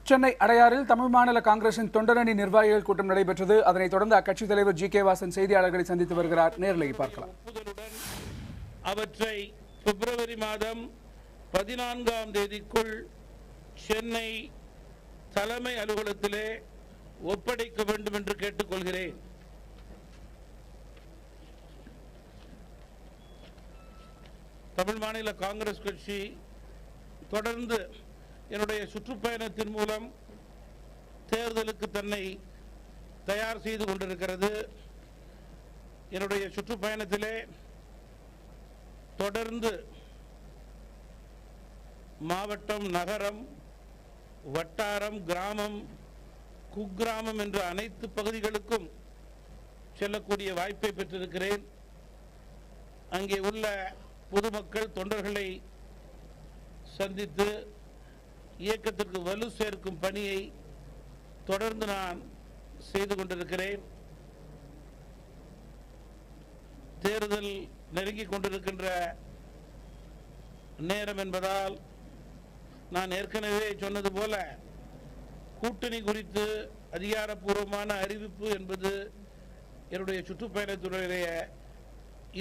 சென்னை அடையாறில் தமிழ் மாநில காங்கிரசின் தொண்டரணி நிர்வாகிகள் கூட்டம் நடைபெற்றது. அதனைத் தொடர்ந்து அக்கட்சித் தலைவர் ஜி.கே. வாசன் செய்தியாளர்களை சந்தித்து வருகிறார். நேரில் பார்க்கலாம். அவற்றை பிப்ரவரி மாதம் 14ஆம் தேதிக்குள் சென்னை தலைமை அலுவலகத்திலே ஒப்படைக்க வேண்டும் என்று கேட்டுக்கொள்கிறேன். தமிழ் மாநில காங்கிரஸ் கட்சி தொடர்ந்து என்னுடைய சுற்றுப்பயணத்தின் மூலம் தேர்தலுக்கு தன்னை தயார் செய்து கொண்டிருக்கிறது. என்னுடைய சுற்றுப்பயணத்திலே தொடர்ந்து மாவட்டம், நகரம், வட்டாரம், கிராமம், குக்கிராமம் என்ற அனைத்து பகுதிகளுக்கும் செல்லக்கூடிய வாய்ப்பை பெற்றிருக்கிறேன். அங்கே உள்ள பொதுமக்கள், தொண்டர்களை சந்தித்து இயக்கத்திற்கு வலு சேர்க்கும் பணியை தொடர்ந்து நான் செய்து கொண்டிருக்கிறேன். தேர்தல் நெருங்கிக் கொண்டிருக்கின்ற நேரம் என்பதால் நான் ஏற்கனவே சொன்னது போல கூட்டணி குறித்து அதிகாரப்பூர்வமான அறிவிப்பு என்பது என்னுடைய சுற்றுப்பயணத்துடைய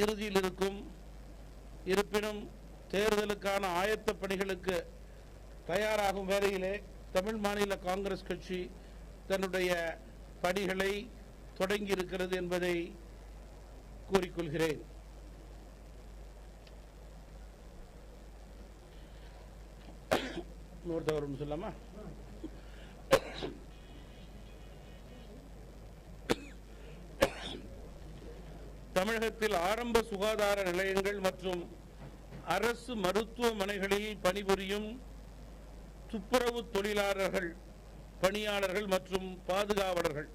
இறுதியில் இருக்கும். இருப்பினும் தேர்தலுக்கான ஆயத்த பணிகளுக்கு தயாராகும் வேளையிலே தமிழ் மாநில காங்கிரஸ் கட்சி தன்னுடைய பணிகளை தொடங்கி இருக்கிறது என்பதை கூறிக்கொள்கிறேன். இன்னொருத்தவர் சொல்லாமா? தமிழகத்தில் ஆரம்ப சுகாதார நிலையங்கள் மற்றும் அரசு மருத்துவமனைகளில் பணிபுரியும் துப்புரவு தொழிலாளர்கள், பணியாளர்கள் மற்றும் பாதுகாவலர்கள்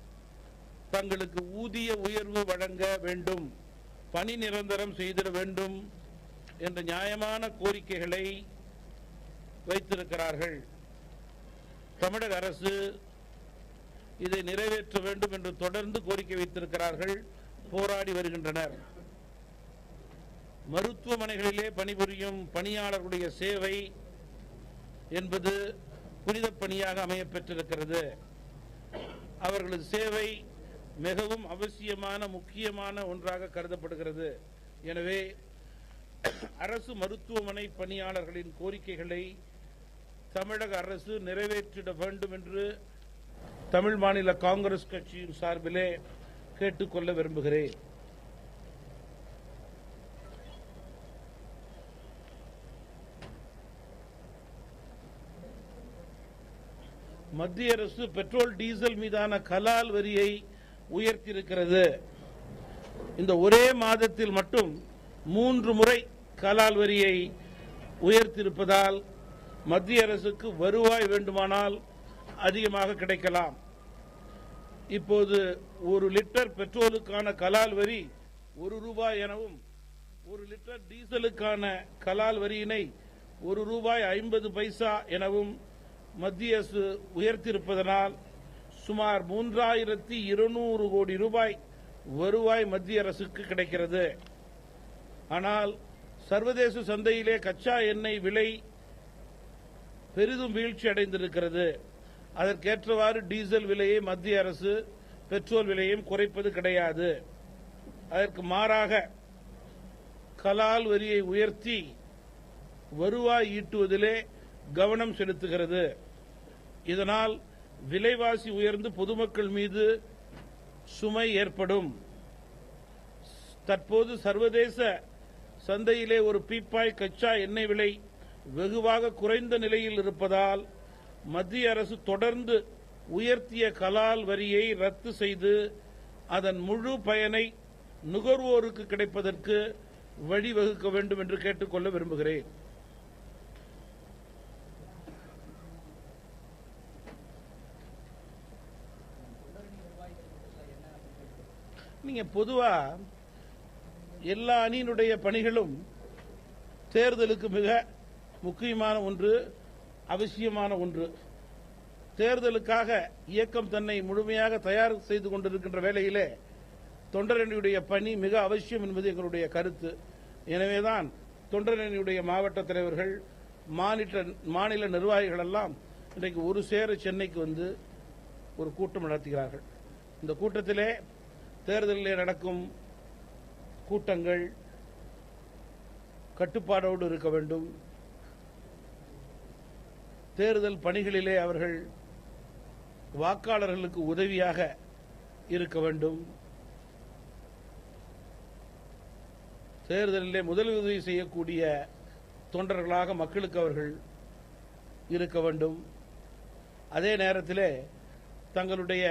தங்களுக்கு ஊதிய உயர்வு வழங்க வேண்டும், பணி நிரந்தரம் செய்திட வேண்டும் என்ற நியாயமான கோரிக்கைகளை வைத்திருக்கிறார்கள். தமிழக அரசு இதை நிறைவேற்ற வேண்டும் என்று தொடர்ந்து கோரிக்கை வைத்திருக்கிறார்கள், போராடி வருகின்றனர். மருத்துவமனைகளிலே பணிபுரியும் பணியாளர்களுடைய சேவை என்பது புனித பணியாக அமையப்பெற்றிருக்கிறது. அவர்களது சேவை மிகவும் அவசியமான, முக்கியமான ஒன்றாக கருதப்படுகிறது. எனவே அரசு மருத்துவமனை பணியாளர்களின் கோரிக்கைகளை தமிழக அரசு நிறைவேற்றிட வேண்டும் என்று தமிழ் மாநில காங்கிரஸ் கட்சியின் சார்பிலே கேட்டுக்கொள்ள விரும்புகிறேன். மத்திய அரசு பெட்ரோல், டீசல் மீதான கலால் வரியை உயர்த்தியிருக்கிறது. இந்த ஒரே மாதத்தில் மட்டும் 3 முறை கலால் வரியை உயர்த்தியிருப்பதால் மத்திய அரசுக்கு வருவாய் வேண்டுமானால் அதிகமாக கிடைக்கலாம். இப்போது 1 லிட்டர் பெட்ரோலுக்கான கலால் வரி ₹1 எனவும் 1 லிட்டர் டீசலுக்கான கலால் வரியினை ₹1.50 எனவும் மத்திய அரசு உயர்த்தியிருப்பதனால் சுமார் 3200 கோடி ரூபாய் வருவாய் மத்திய அரசுக்கு கிடைக்கிறது. ஆனால் சர்வதேச சந்தையிலே கச்சா எண்ணெய் விலை பெரிதும் வீழ்ச்சி அடைந்திருக்கிறது. அதற்கேற்றவாறு டீசல் விலையை மத்திய அரசு பெட்ரோல் விலையும் குறைப்பது கிடையாது. அதற்கு மாறாக கலால் வரியை உயர்த்தி வருவாய் ஈட்டுவதிலே கவனம் செலுத்துகிறது. இதனால் விலைவாசி உயர்ந்து பொதுமக்கள் மீது சுமை ஏற்படும். தற்போது சர்வதேச சந்தையிலே ஒரு பீப்பாய் கச்சா எண்ணெய் விலை வெகுவாக குறைந்த நிலையில் இருப்பதால் மத்திய அரசு தொடர்ந்து உயர்த்திய கலால் வரியை ரத்து செய்து அதன் முழு பயனை நுகர்வோருக்கு கிடைப்பதற்கு வழிவகுக்க வேண்டும் என்று கேட்டுக்கொள்ள விரும்புகிறேன். நீங்க பொதுவா எல்லா அணியினுடைய பணிகளும் தேர்தலுக்கு மிக முக்கியமான ஒன்று, அவசியமான ஒன்று. தேர்தலுக்காக இயக்கம் தன்னை முழுமையாக தயார் செய்து கொண்டிருக்கின்ற வேளையிலே தொண்டரணியுடைய பணி மிக அவசியம் என்பது எங்களுடைய கருத்து. எனவேதான் தொண்டரணியுடைய மாவட்ட தலைவர்கள், மாநில நிர்வாகிகள் எல்லாம் இன்றைக்கு ஒரு சேர சென்னைக்கு வந்து ஒரு கூட்டம் நடத்துகிறார்கள். இந்த கூட்டத்திலே தேர்தலில் நடக்கும் கூட்டங்கள் கட்டுப்பாடோடு இருக்க வேண்டும். தேர்தல் பணிகளிலே அவர்கள் வாக்காளர்களுக்கு உதவியாக இருக்க வேண்டும். தேர்தலிலே முதலுதவி செய்யக்கூடிய தொண்டர்களாக மக்களுக்கு அவர்கள் இருக்க வேண்டும். அதே நேரத்திலே தங்களுடைய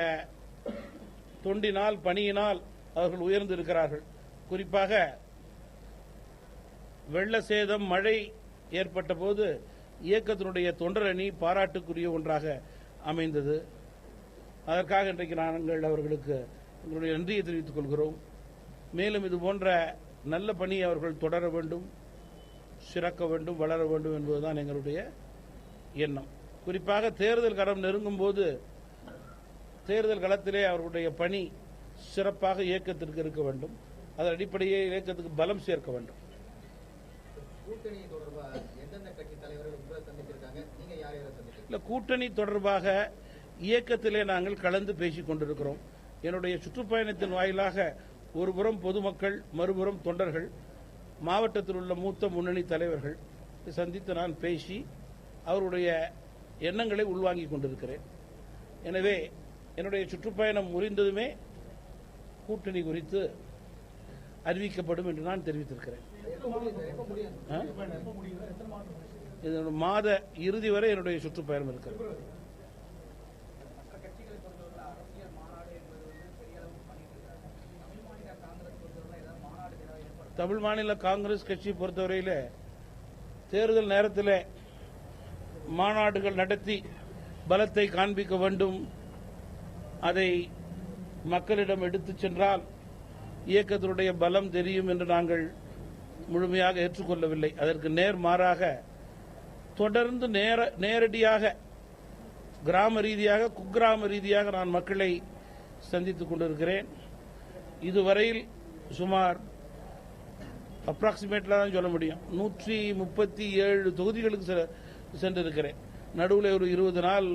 தொண்டினால் பணியினால் அவர்கள் உயர்ந்திருக்கிறார்கள். குறிப்பாக வெள்ள சேதம் மழை ஏற்பட்ட போது இயக்கத்தினுடைய தொண்டர் அணி பாராட்டுக்குரிய ஒன்றாக அமைந்தது. அதற்காக இன்றைக்கு நாங்கள் அவர்களுக்கு எங்களுடைய நன்றியை தெரிவித்துக் கொள்கிறோம். மேலும் இது போன்ற நல்ல பணியை அவர்கள் தொடர வேண்டும், சிறக்க வேண்டும், வளர வேண்டும் என்பதுதான் எங்களுடைய எண்ணம். குறிப்பாக தேர்தல் களம் நெருங்கும் போது தேர்தல் களத்திலே அவர்களுடைய பணி சிறப்பாக இயக்கத்திற்கு இருக்க வேண்டும். அதன் அடிப்படையே இயக்கத்துக்கு பலம் சேர்க்க வேண்டும். கூட்டணி தொடர்பாக இயக்கத்திலே நாங்கள் கலந்து பேசிக் கொண்டிருக்கிறோம். என்னுடைய சுற்றுப்பயணத்தின் வாயிலாக ஒருபுறம் பொதுமக்கள், மறுபுறம் தொண்டர்கள், மாவட்டத்தில் உள்ள மூத்த முன்னணி தலைவர்கள் சந்தித்து நான் பேசி அவருடைய எண்ணங்களை உள்வாங்கிக் கொண்டிருக்கிறேன். எனவே என்னுடைய சுற்றுப்பயணம் முடிந்ததுமே கூட்டணி குறித்து அறிவிக்கப்படும் என்று நான் தெரிவித்திருக்கிறேன். மாத இறுதி வரை என்னுடைய சுற்றுப்பயணம் இருக்கிறது. தமிழ் மாநில காங்கிரஸ் கட்சி பொறுத்தவரையில் தேர்தல் நேரத்தில் மாநாடுகள் நடத்தி பலத்தை காண்பிக்க வேண்டும். அதை மக்களிடம் எடுத்துச் சென்றால் இயக்கத்தினுடைய பலம் தெரியும் என்று நாங்கள் முழுமையாக ஏற்றுக்கொள்ளவில்லை. அதற்கு நேர்மாறாக தொடர்ந்து நேரடியாக கிராம ரீதியாக, குக்கிராம ரீதியாக நான் மக்களை சந்தித்துக் கொண்டிருக்கிறேன். இதுவரையில் சுமார் அப்ராக்சிமேட்ல தான் சொல்ல முடியும் 137 தொகுதிகளுக்கு சென்றிருக்கிறேன். நடுவில் ஒரு 20 நாள்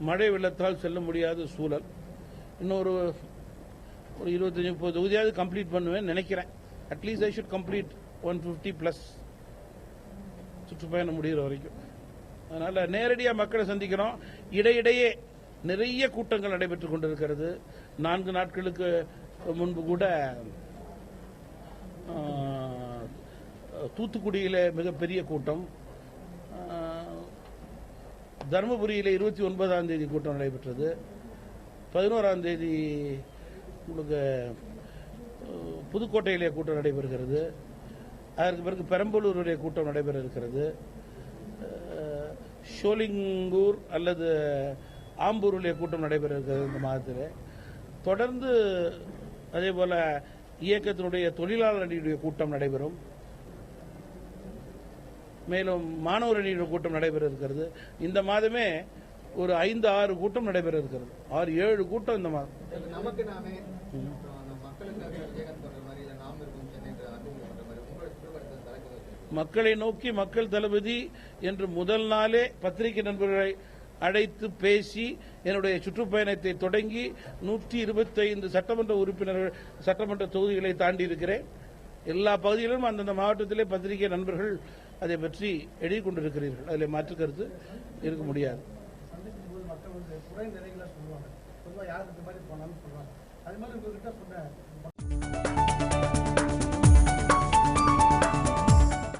மழை வெள்ளத்தால் செல்ல முடியாத சூழல். இன்னொரு 25-30 தொகுதியாவது கம்ப்ளீட் பண்ணுவேன் நினைக்கிறேன். அட்லீஸ்ட் ஐ ஷுட் கம்ப்ளீட் 150+ சுற்றுப்பயணம் முடிகிற வரைக்கும். அதனால நேரடியாக மக்களை சந்திக்கிறோம். இடையிடையே நிறைய கூட்டங்கள் நடைபெற்றுக் கொண்டிருக்கிறது. 4 நாட்களுக்கு முன்பு கூட தூத்துக்குடியில மிகப்பெரிய கூட்டம், தருமபுரியில 29ஆம் தேதி கூட்டம் நடைபெற்றது, 11ஆம் தேதி உங்களுக்கு புதுக்கோட்டையிலே கூட்டம் நடைபெறுகிறது, அதற்கு பிறகு பெரம்பலூருடைய கூட்டம் நடைபெற இருக்கிறது, ஷோலிங்கூர் அல்லது ஆம்பூருடைய கூட்டம் நடைபெற இருக்கிறது. இந்த மாதத்தில் தொடர்ந்து அதேபோல இயக்கத்தினுடைய தொழிலாளர் அணியுடைய கூட்டம் நடைபெறும். மேலும் மாணவர் அணியுடைய கூட்டம் நடைபெற இருக்கிறது. இந்த மாதமே ஒரு 5-6 கூட்டம் நடைபெற இருக்கிறது. 6-7 கூட்டம் இந்த மாதம். மக்களை நோக்கி மக்கள் தளபதி என்று முதல் நாளே பத்திரிகை நண்பர்களை அழைத்து பேசி என்னுடைய சுற்றுப்பயணத்தை தொடங்கி 125 சட்டமன்ற உறுப்பினர்கள் சட்டமன்ற தொகுதிகளை தாண்டி இருக்கிறேன். எல்லா பகுதிகளிலும் அந்தந்த மாவட்டத்திலே பத்திரிகை நண்பர்கள் அதை பற்றி எழுதிக் கொண்டிருக்கிறீர்கள். அதில் மாற்று கருத்து இருக்க முடியாது. மக்கள் குறை நிறைகளை சொல்லுவாங்க. பொதுவாக யாருக்கு இந்த மாதிரி போனாலும் சொல்லுவாங்க. அது மாதிரி உங்ககிட்ட சொன்ன